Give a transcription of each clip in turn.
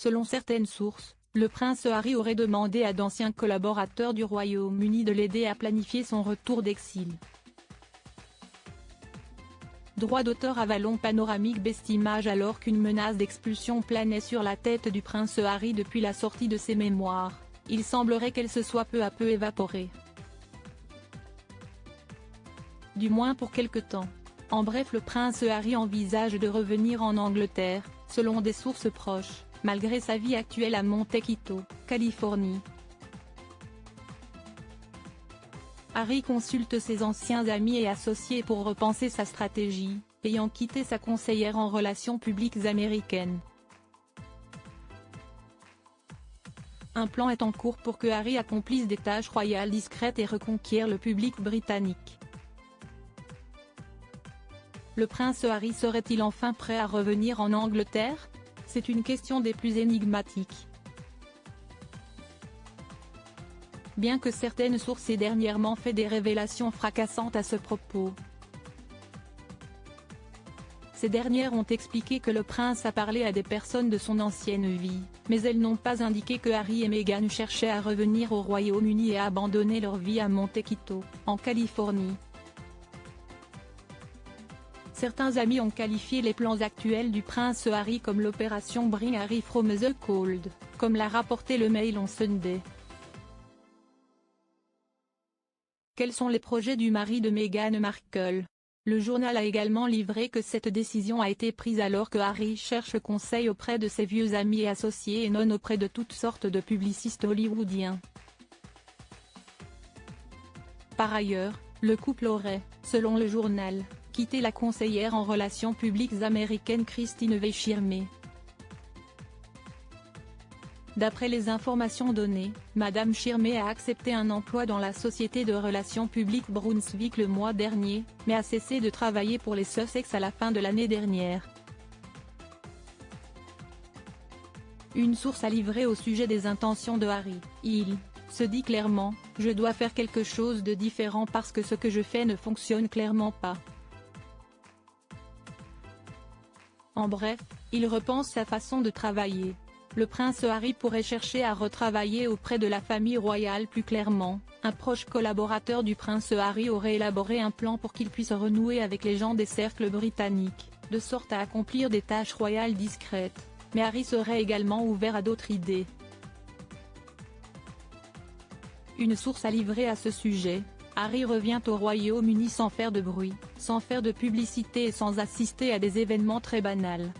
Selon certaines sources, le prince Harry aurait demandé à d'anciens collaborateurs du Royaume-Uni de l'aider à planifier son retour d'exil. Droit d'auteur Avalon Panoramique Bestimage. Alors qu'une menace d'expulsion planait sur la tête du prince Harry depuis la sortie de ses mémoires, il semblerait qu'elle se soit peu à peu évaporée. Du moins pour quelque temps. En bref, le prince Harry envisage de revenir en Angleterre, selon des sources proches, malgré sa vie actuelle à Monte Quito, Californie. Harry consulte ses anciens amis et associés pour repenser sa stratégie, ayant quitté sa conseillère en relations publiques américaine. Un plan est en cours pour que Harry accomplisse des tâches royales discrètes et reconquiert le public britannique. Le prince Harry serait-il enfin prêt à revenir en Angleterre? C'est une question des plus énigmatiques. Bien que certaines sources aient dernièrement fait des révélations fracassantes à ce propos. Ces dernières ont expliqué que le prince a parlé à des personnes de son ancienne vie, mais elles n'ont pas indiqué que Harry et Meghan cherchaient à revenir au Royaume-Uni et à abandonner leur vie à Monte Quito, en Californie. Certains amis ont qualifié les plans actuels du prince Harry comme l'opération Bring Harry from the Cold, comme l'a rapporté le Mail on Sunday. Quels sont les projets du mari de Meghan Markle? Le journal a également livré que cette décision a été prise alors que Harry cherche conseil auprès de ses vieux amis et associés et non auprès de toutes sortes de publicistes hollywoodiens. Par ailleurs, le couple aurait, selon le journal, quitté la conseillère en relations publiques américaine Christine V. Schirmer. D'après les informations données, Madame Schirmer a accepté un emploi dans la société de relations publiques Brunswick le mois dernier, mais a cessé de travailler pour les Sussex à la fin de l'année dernière. Une source a livré au sujet des intentions de Harry. Il se dit clairement, je dois faire quelque chose de différent parce que ce que je fais ne fonctionne clairement pas. En bref, il repense sa façon de travailler. Le prince Harry pourrait chercher à retravailler auprès de la famille royale plus clairement. Un proche collaborateur du prince Harry aurait élaboré un plan pour qu'il puisse renouer avec les gens des cercles britanniques, de sorte à accomplir des tâches royales discrètes, mais Harry serait également ouvert à d'autres idées. Une source a livré à ce sujet, Harry revient au Royaume-Uni sans faire de bruit, sans faire de publicité et sans assister à des événements très banals.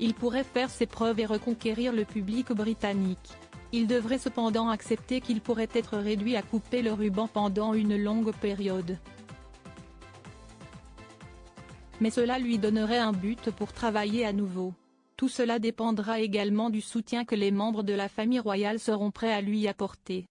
Il pourrait faire ses preuves et reconquérir le public britannique. Il devrait cependant accepter qu'il pourrait être réduit à couper le ruban pendant une longue période. Mais cela lui donnerait un but pour travailler à nouveau. Tout cela dépendra également du soutien que les membres de la famille royale seront prêts à lui apporter.